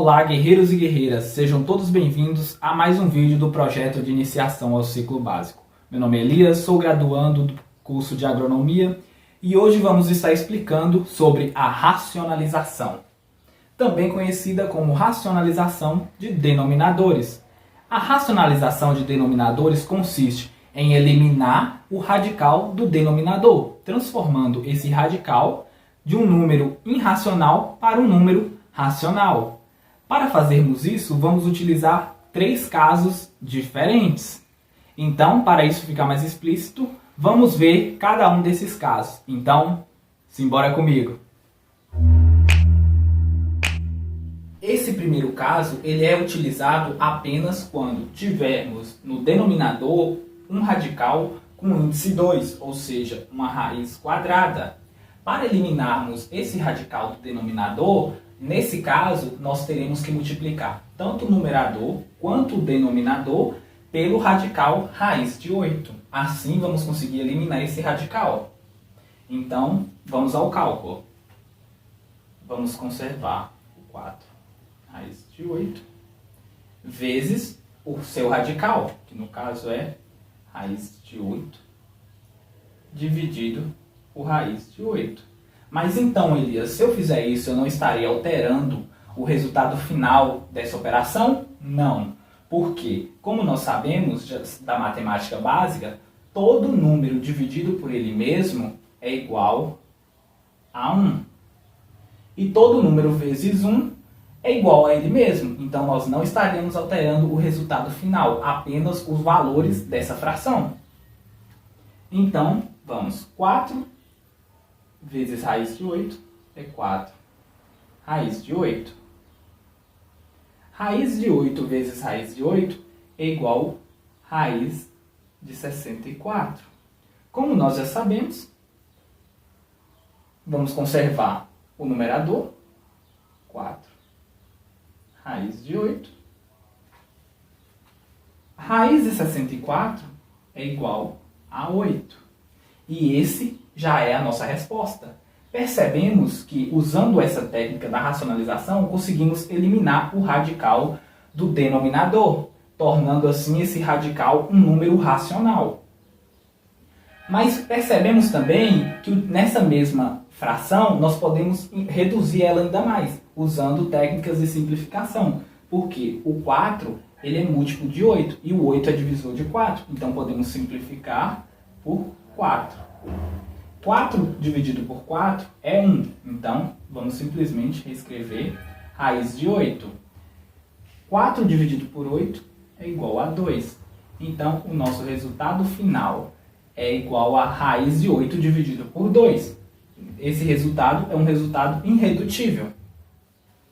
Olá, guerreiros e guerreiras, sejam todos bem-vindos a mais um vídeo do projeto de iniciação ao ciclo básico. Meu nome é Elias, sou graduando do curso de agronomia e hoje vamos estar explicando sobre a racionalização, também conhecida como racionalização de denominadores. A racionalização de denominadores consiste em eliminar o radical do denominador, transformando esse radical de um número irracional para um número racional. Para fazermos isso, vamos utilizar três casos diferentes. Então, para isso ficar mais explícito, vamos ver cada um desses casos. Então, simbora comigo! Esse primeiro caso ele é utilizado apenas quando tivermos no denominador um radical com índice 2, ou seja, uma raiz quadrada. Para eliminarmos esse radical do denominador, nesse caso, nós teremos que multiplicar tanto o numerador quanto o denominador pelo radical raiz de 8. Assim, vamos conseguir eliminar esse radical. Então, vamos ao cálculo. Vamos conservar o 4 raiz de 8 vezes o seu radical, que no caso é raiz de 8, dividido por raiz de 8. Mas então, Elias, se eu fizer isso, eu não estaria alterando o resultado final dessa operação? Não. Por quê? Como nós sabemos da matemática básica, todo número dividido por ele mesmo é igual a 1. E todo número vezes 1 é igual a ele mesmo. Então, nós não estaríamos alterando o resultado final, apenas os valores dessa fração. Então, vamos. 4 vezes raiz de 8 é 4 raiz de 8. Raiz de 8 vezes raiz de 8 é igual a raiz de 64. Como nós já sabemos, vamos conservar o numerador, 4 raiz de 8. Raiz de 64 é igual a 8. E esse já é a nossa resposta. Percebemos que, usando essa técnica da racionalização, conseguimos eliminar o radical do denominador, tornando assim esse radical um número racional. Mas percebemos também que nessa mesma fração nós podemos reduzir ela ainda mais, usando técnicas de simplificação. Porque o 4 ele é múltiplo de 8 e o 8 é divisor de 4. Então podemos simplificar por 4. 4 dividido por 4 é 1. Então, vamos simplesmente reescrever raiz de 8. 4 dividido por 8 é igual a 2. Então, o nosso resultado final é igual a raiz de 8 dividido por 2. Esse resultado é um resultado irredutível.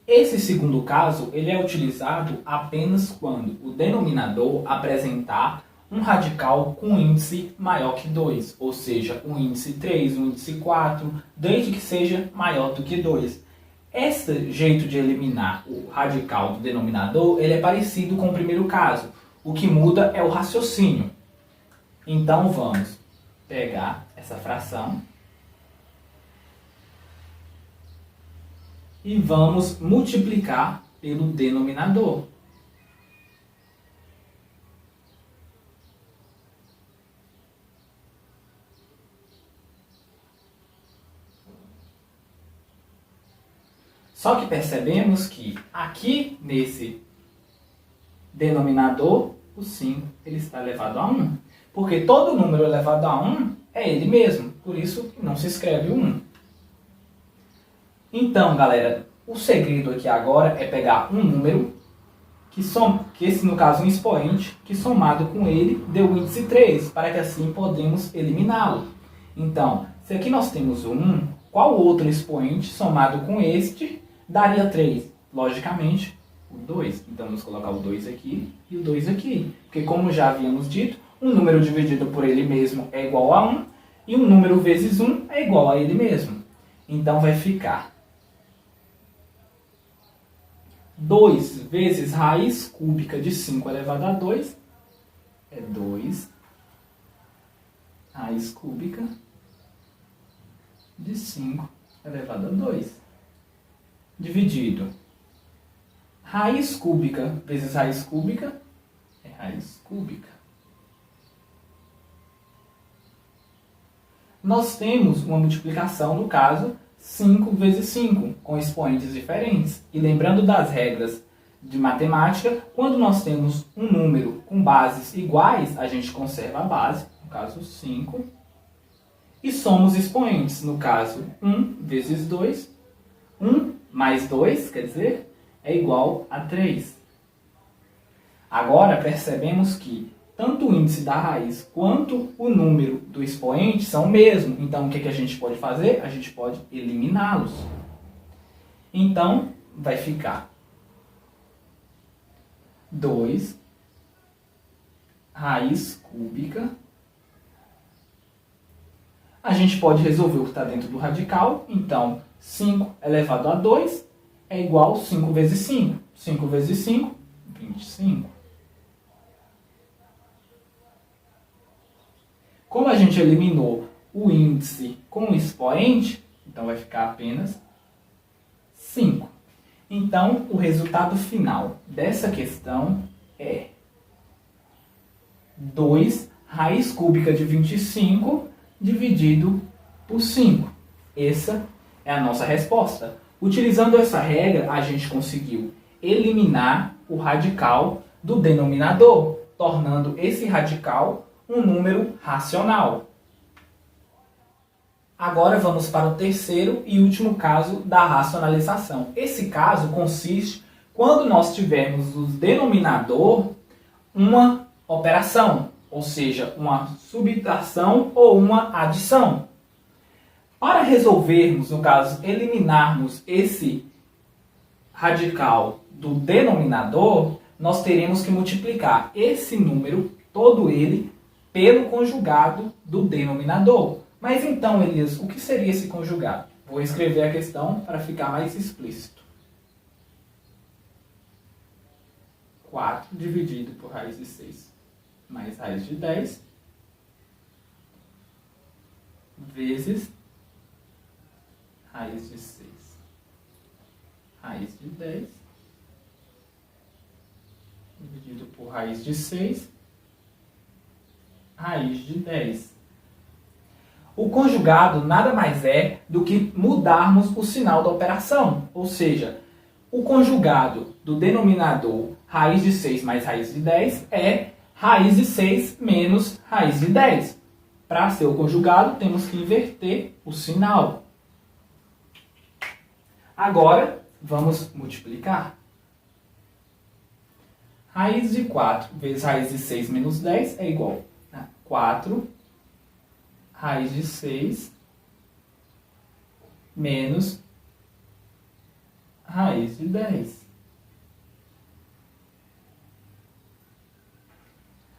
Esse segundo caso ele é utilizado apenas quando o denominador apresentar um radical com índice maior que 2, ou seja, um índice 3, um índice 4, desde que seja maior do que 2. Esse jeito de eliminar o radical do denominador ele é parecido com o primeiro caso. O que muda é o raciocínio. Então vamos pegar essa fração e vamos multiplicar pelo denominador. Só que percebemos que aqui nesse denominador, o 5 ele está elevado a 1. Porque todo número elevado a 1 é ele mesmo. Por isso não se escreve 1. Então, galera, o segredo aqui agora é pegar um número, que esse no caso um expoente, que somado com ele deu o índice 3, para que assim podemos eliminá-lo. Então, se aqui nós temos o 1, qual outro expoente somado com este daria 3? Logicamente, o 2. Então, vamos colocar o 2 aqui e o 2 aqui. Porque, como já havíamos dito, um número dividido por ele mesmo é igual a 1 e um número vezes 1 é igual a ele mesmo. Então, vai ficar 2 vezes raiz cúbica de 5 elevado a 2 é 2 raiz cúbica de 5 elevado a 2. Dividido Raiz cúbica vezes raiz cúbica é raiz cúbica. Nós temos uma multiplicação, no caso, 5 vezes 5, com expoentes diferentes. E lembrando das regras de matemática, quando nós temos um número com bases iguais, a gente conserva a base, no caso 5, e somos expoentes, no caso 1 vezes 2, 1 mais 2, quer dizer, é igual a 3. Agora percebemos que tanto o índice da raiz quanto o número do expoente são o mesmo. Então, o que a gente pode fazer? A gente pode eliminá-los. Então, vai ficar 2 raiz cúbica. A gente pode resolver o que está dentro do radical. Então, 5 elevado a 2 é igual a 5 vezes 5. 5 vezes 5, 25. Como a gente eliminou o índice com o expoente, então vai ficar apenas 5. Então, o resultado final dessa questão é 2 raiz cúbica de 25 dividido por 5. Essa é a nossa resposta. Utilizando essa regra, a gente conseguiu eliminar o radical do denominador, tornando esse radical um número racional. Agora vamos para o terceiro e último caso da racionalização. Esse caso consiste quando nós tivermos no denominador uma operação, ou seja, uma subtração ou uma adição. Para resolvermos, no caso, eliminarmos esse radical do denominador, nós teremos que multiplicar esse número, todo ele, pelo conjugado do denominador. Mas então, Elias, o que seria esse conjugado? Vou escrever a questão para ficar mais explícito. 4 dividido por raiz de 6 mais raiz de 10 vezes raiz de 6 raiz de 10 dividido por raiz de 6 raiz de 10. O conjugado nada mais é do que mudarmos o sinal da operação. Ou seja, o conjugado do denominador raiz de 6 mais raiz de 10 é raiz de 6 menos raiz de 10. Para ser o conjugado, temos que inverter o sinal. Agora, vamos multiplicar. Raiz de 4 vezes raiz de 6 menos 10 é igual a 4 raiz de 6 menos raiz de 10.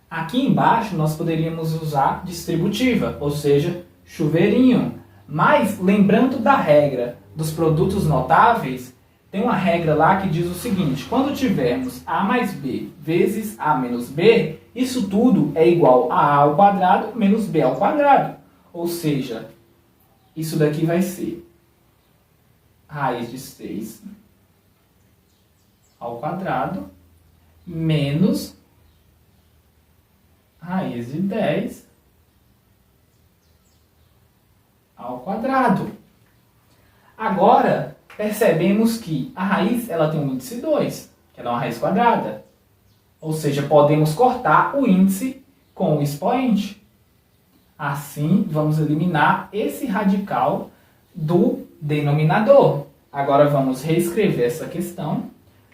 Aqui embaixo nós poderíamos usar distributiva, ou seja, chuveirinho. Mas, lembrando da regra dos produtos notáveis, tem uma regra lá que diz o seguinte: quando tivermos a mais b vezes a menos b, isso tudo é igual a ao quadrado menos b ao quadrado. Ou seja, isso daqui vai ser raiz de 6 ao quadrado menos raiz de 10 ao quadrado. Agora, percebemos que a raiz ela tem um índice 2, que ela é uma raiz quadrada. Ou seja, podemos cortar o índice com o expoente. Assim, vamos eliminar esse radical do denominador. Agora, vamos reescrever essa questão.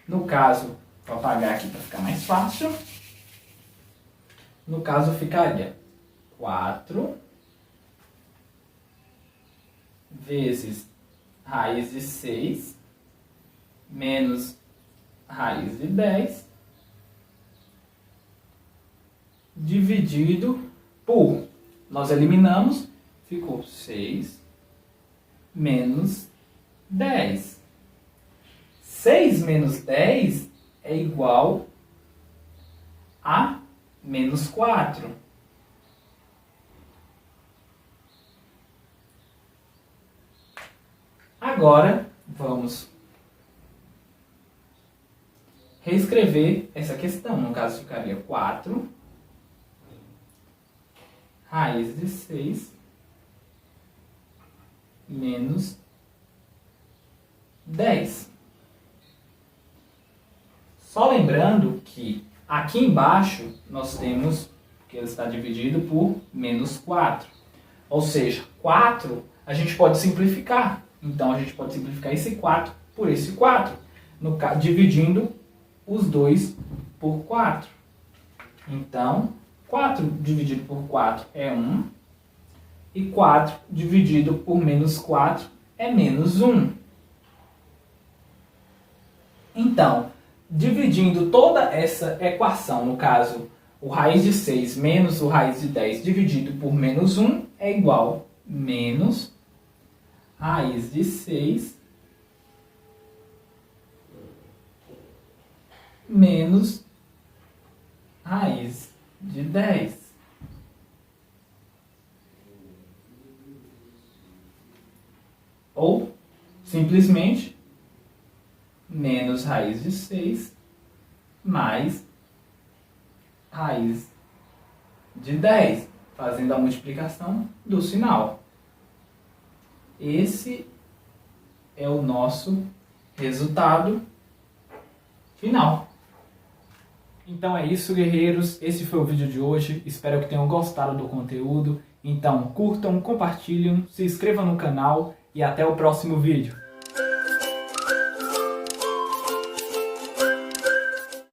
No caso, vou apagar aqui para ficar mais fácil. No caso, ficaria 4 vezes raiz de 6 menos raiz de 10 dividido por, nós eliminamos, ficou 6 menos 10. 6 menos 10 é igual a menos 4. Agora, vamos reescrever essa questão. No caso, ficaria 4 raiz de 6 menos 10. Só lembrando que aqui embaixo nós temos que ele está dividido por menos 4. Ou seja, 4 a gente pode simplificar. Então a gente pode simplificar esse 4 por esse 4, dividindo os dois por 4. Então, 4 dividido por 4 é 1, e 4 dividido por menos 4 é menos 1. Então, dividindo toda essa equação, no caso, o raiz de 6 menos o raiz de 10 dividido por menos 1 é igual a menos raiz de 6 menos raiz de 10. Ou, simplesmente, menos raiz de 6 mais raiz de 10, fazendo a multiplicação do sinal. Esse é o nosso resultado final. Então é isso, guerreiros. Esse foi o vídeo de hoje. Espero que tenham gostado do conteúdo. Então curtam, compartilhem, se inscrevam no canal e até o próximo vídeo.